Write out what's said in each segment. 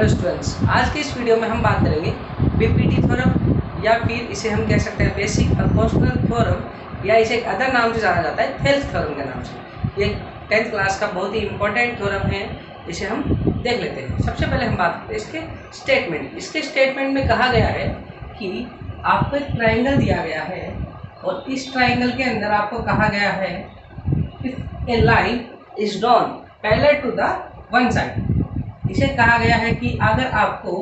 Hello students, आज के इस वीडियो में हम बात करेंगे बीपीटी थ्योरम या फिर इसे हम कह सकते हैं बेसिक प्रपोर्शनल थ्योरम या इसे एक अदर नाम से जाना जाता है थेल्स थ्योरम के नाम से। ये 10th क्लास का बहुत ही इंपॉर्टेंट थ्योरम है, इसे हम देख लेते हैं। सबसे पहले हम बात करते हैं इसके स्टेटमेंट। इसके स्टेटमेंट में कहा गया है कि आपको एक ट्राइंगल दिया गया है और इस ट्राइंगल के अंदर आपको कहा गया है if a line is drawn parallel to the one side. इसे कहा गया है कि अगर आपको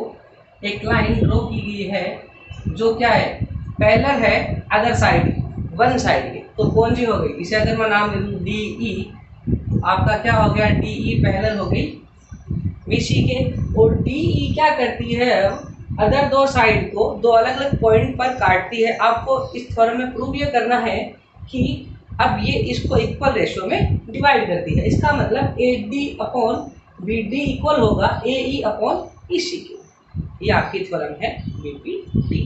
एक लाइन ड्रॉ की गई है जो क्या है पैरेलल है अदर साइड वन साइड के, तो कौन सी हो गई? इसे अगर मैं नाम दे दूँ डी ई, आपका क्या हो गया? डी ई पैरेलल हो गई बीसी के। और डी ई क्या करती है? अदर दो साइड को दो अलग अलग पॉइंट पर काटती है। आपको इस थ्योरम में प्रूव ये करना है कि अब ये इसको इक्वल रेशियो में डिवाइड करती है। इसका मतलब A D upon B D equal होगा ए ई अपॉन ई सी के। ये आपकी थ्योरम है बीपीटी।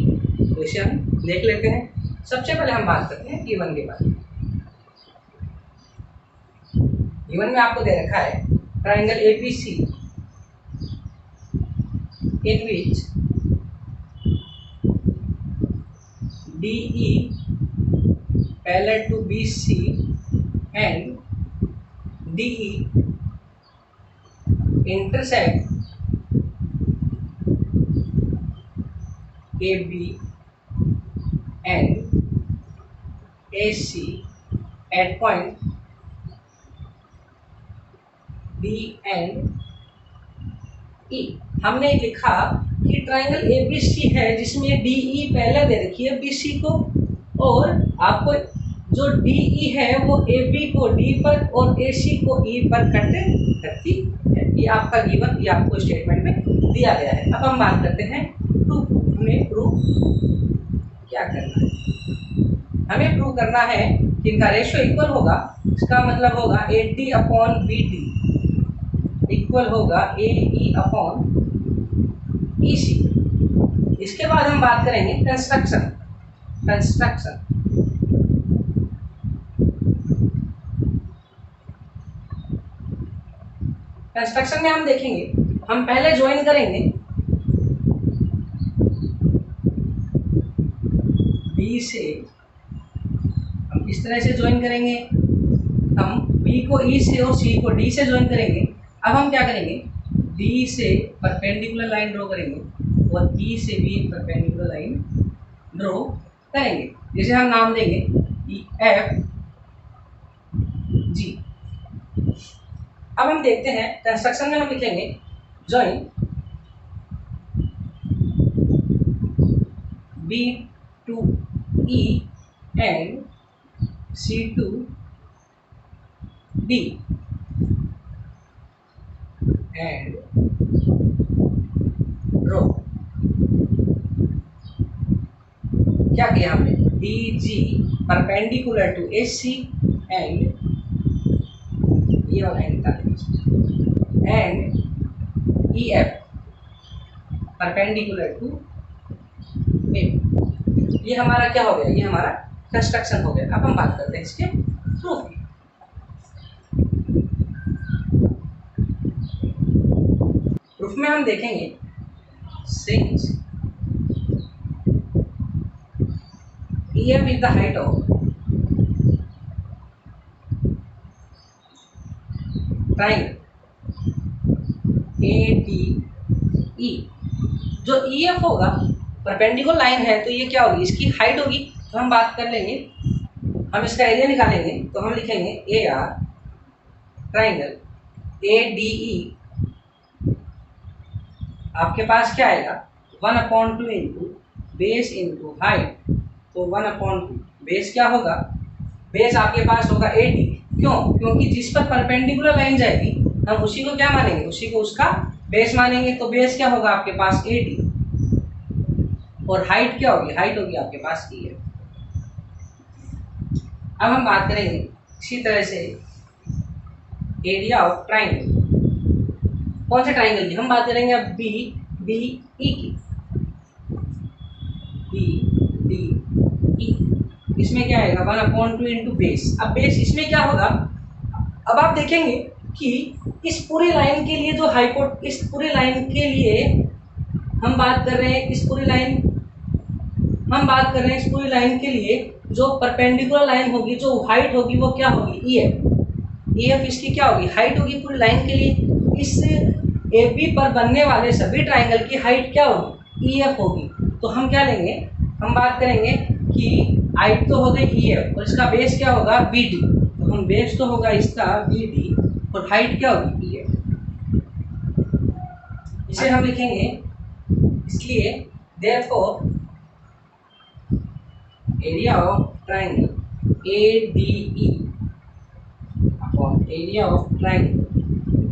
तो इसे हम देख लेते हैं। सबसे पहले हम बात करते हैं गिवन के बारे में। गिवन में आपको दे रखा है triangle ABC in which DE parallel to BC and DE intersect AB and AC at point D and E। हमने लिखा कि ट्राइंगल ABC है जिसमें DE पहले दे रखी है BC को, और आपको जो DE है वो AB को D पर और AC को E पर कट करती है। ये आपका गिवन, ये आपको स्टेटमेंट में दिया गया है। अब हम बात करते हैं प्रूफ। हमें प्रूफ क्या करना है? हमें प्रूव करना है कि इनका रेशियो इक्वल होगा। इसका मतलब होगा AD अपॉन BD इक्वल होगा AE अपॉन EC। इसके बाद हम बात करेंगे कंस्ट्रक्शन। कंस्ट्रक्शन में हम देखेंगे, हम पहले ज्वाइन करेंगे B से। हम इस तरह से ज्वाइन करेंगे, हम B को E से और C को D से ज्वाइन करेंगे। अब हम क्या करेंगे? D से परपेंडिकुलर लाइन ड्रॉ करेंगे और E से भी परपेंडिकुलर लाइन ड्रॉ करेंगे, जिसे हम नाम देंगे EF G। अब हम देखते हैं कंस्ट्रक्शन में हम लिखेंगे join B to E and C to D and draw. क्या किया हमने? DG perpendicular to AC and ये वाला and EF perpendicular to A। ये हमारा क्या हो गया? ये हमारा कंस्ट्रक्शन हो गया। अब हम बात करते हैं इसके प्रूफ की। प्रूफ में हम देखेंगे since EF is the height of triangle ADE। जो EF होगा परपेंडिकुलर लाइन है तो ये क्या होगी? इसकी हाइट होगी। तो हम बात कर लेंगे, हम इसका एरिया निकालेंगे। तो हम लिखेंगे AR ट्राइंगल ADE आपके पास क्या आएगा? 1/2 इंटू बेस इंटू हाइट। तो 1/2 बेस क्या होगा? बेस आपके पास होगा AD। क्यों? क्योंकि जिस पर परपेंडिकुलर लाइन जाएगी हम उसी को क्या मानेंगे? उसी को उसका बेस मानेंगे। तो बेस क्या होगा आपके पास? AD। और हाइट क्या होगी? हाइट होगी आपके पास EF। अब हम बात करेंगे इसी तरह से एरिया ऑफ ट्राइंगल। कौन से ट्राइंगल की? हम बात करेंगे अब BDE की। BDE इसमें क्या आएगा? 1/2 इंटू बेस। अब बेस इसमें क्या होगा? अब आप देखेंगे कि इस पूरी लाइन के लिए जो इस पूरी लाइन के लिए हम बात कर रहे हैं, इस पूरी लाइन के लिए जो परपेंडिकुलर लाइन होगी, जो हाइट होगी, वो क्या होगी, EF इसकी क्या होगी, हाइट होगी पूरी लाइन के लिए। इस AB पर बनने वाले सभी ट्राइंगल की हाइट क्या होगी, EF होगी। तो हम क्या लेंगे, हम बात करेंगे कि हाइट तो हो गई EF और इसका बेस क्या होगा, BD। तो हम बेस तो होगा इसका BD और हाइट क्या होगी, EF। इसे हम लिखेंगे, इसलिए therefore area of triangle ADE upon area of triangle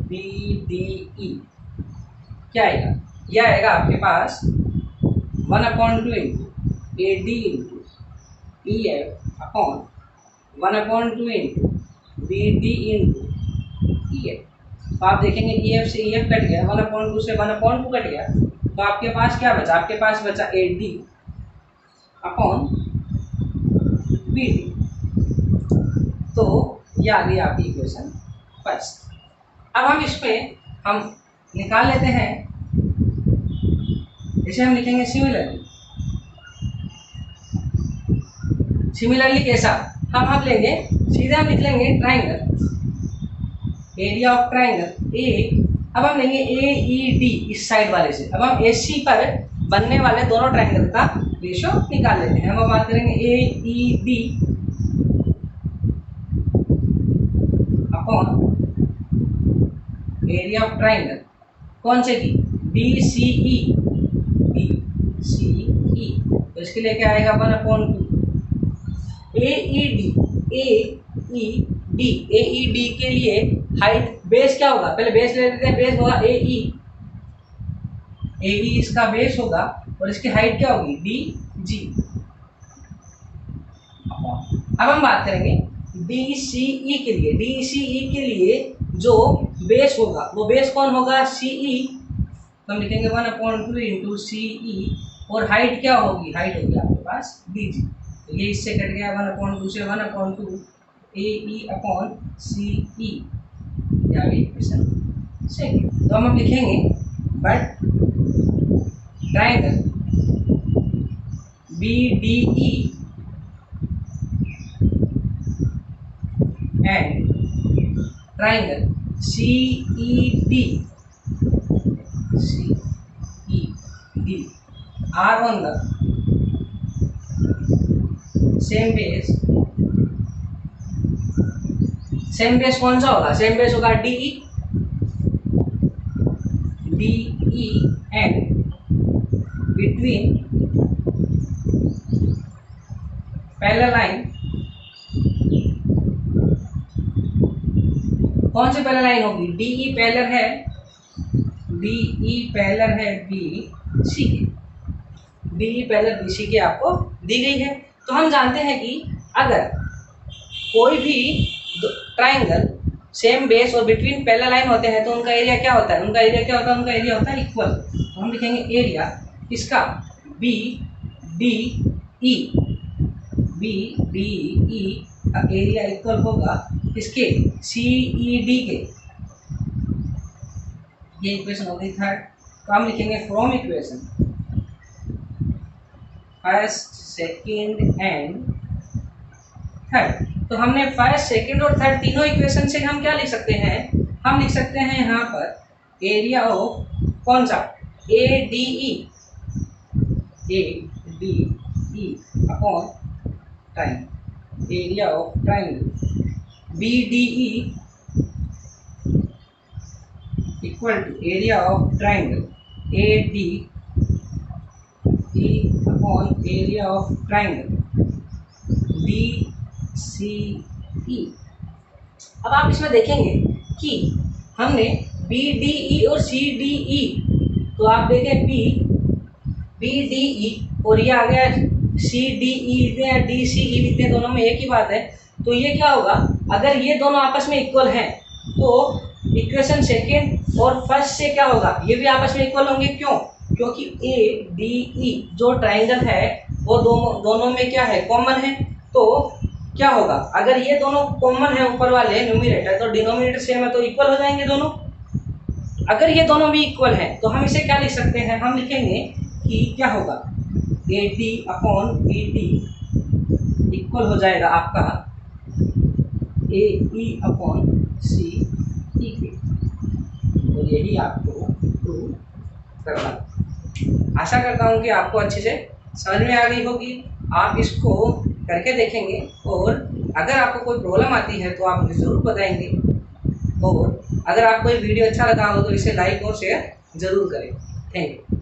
BDE क्या आएगा, यह आएगा आपके पास 1/2 into AD into EF upon 1/2 into BD into EF। तो आप देखेंगे EF से EF कट गया, 1/2 से 1/2 कट गया, तो आपके पास क्या बचा, आपके पास बचा AD अपॉन BD। तो ये आ गई आपकी इक्वेशन फर्स्ट। अब हम इसमें हम निकाल लेते हैं, इसे हम लिखेंगे सिमिलरली कैसा, हम लेंगे सीधे, हम लिख लेंगे triangle, area of triangle A. अब हम लेंगे AED इस साइड वाले से। अब हम AC पर बनने वाले दोनों ट्राइंगल का रेशियो निकाल लेते हैं। हम बात करेंगे AED upon area of triangle कौन से की, DCE। तो इसके लिए क्या आएगा, 1/2 AED के लिए हाइट बेस क्या होगा, पहले बेस ले लेते हैं, बेस होगा AE इसका बेस होगा और इसकी हाइट क्या होगी, DG। अब हम बात करेंगे DCE के लिए। DCE के लिए जो बेस होगा वो बेस कौन होगा, CE। तो हम लिखेंगे 1/2 इंटू CE और हाइट क्या होगी, हाइट होगी आपके पास DG। तो ये इससे कट गया, 1/2 से 1/2 AE अपॉन CE, या इक्वेशन सेकंड। तो हम लिखेंगे but triangle BDE and triangle CED are on the same base। Same base कौन सा होगा, सेम बेस होगा DE and between parallel line, कौन सी पैरेलल लाइन होगी, DE पैरेलल है BC के, DE पैरेलल BC के आपको दी गई है। तो हम जानते हैं कि अगर कोई भी ट्राइंगल सेम बेस और बिटवीन पैरेलल लाइन होते हैं तो उनका एरिया क्या होता है, उनका एरिया होता है इक्वल। तो हम लिखेंगे एरिया इसका BDE का एरिया इक्वल होगा इसके CED के। ये इक्वेशन हो गई थर्ड। तो हम लिखेंगे from equation first, second and third. तो हमने फर्स्ट, सेकेंड और थर्ड तीनों इक्वेशन से हम क्या लिख सकते हैं, हम लिख सकते हैं यहाँ पर एरिया ऑफ कौन सा, ADE upon time area of triangle BDE equal to area of triangle ADE upon area of triangle DCE। अब आप इसमें देखेंगे कि हमने BDE और CDE, तो आप देखें BDE और ये आ गया CDE लिखते हैं, DCE लिखते हैं, दोनों में एक ही बात है। तो ये क्या होगा, अगर ये दोनों आपस में इक्वल हैं तो इक्वेशन सेकेंड और फर्स्ट से क्या होगा, ये भी आपस में इक्वल होंगे। क्यों, क्योंकि ADE जो ट्राइंगल है वो दोनों में क्या है, कॉमन है। तो क्या होगा, अगर ये दोनों कॉमन है ऊपर वाले न्यूमरेटर तो डिनोमिनेटर सेम है तो इक्वल हो जाएंगे दोनों। अगर ये दोनों भी इक्वल हैं तो हम इसे क्या लिख सकते हैं, हम लिखेंगे कि क्या होगा, A T upon B T equal हो जाएगा आपका ए ई अपॉन सी ई के। और यही आपको प्रूव करना। आशा करता हूँ कि आपको अच्छे से समझ में आ गई होगी। आप इसको करके देखेंगे और अगर आपको कोई प्रॉब्लम आती है तो आप मुझे ज़रूर बताएंगे। और अगर आपको ये वीडियो अच्छा लगा हो तो इसे लाइक और शेयर ज़रूर करें। Thank you.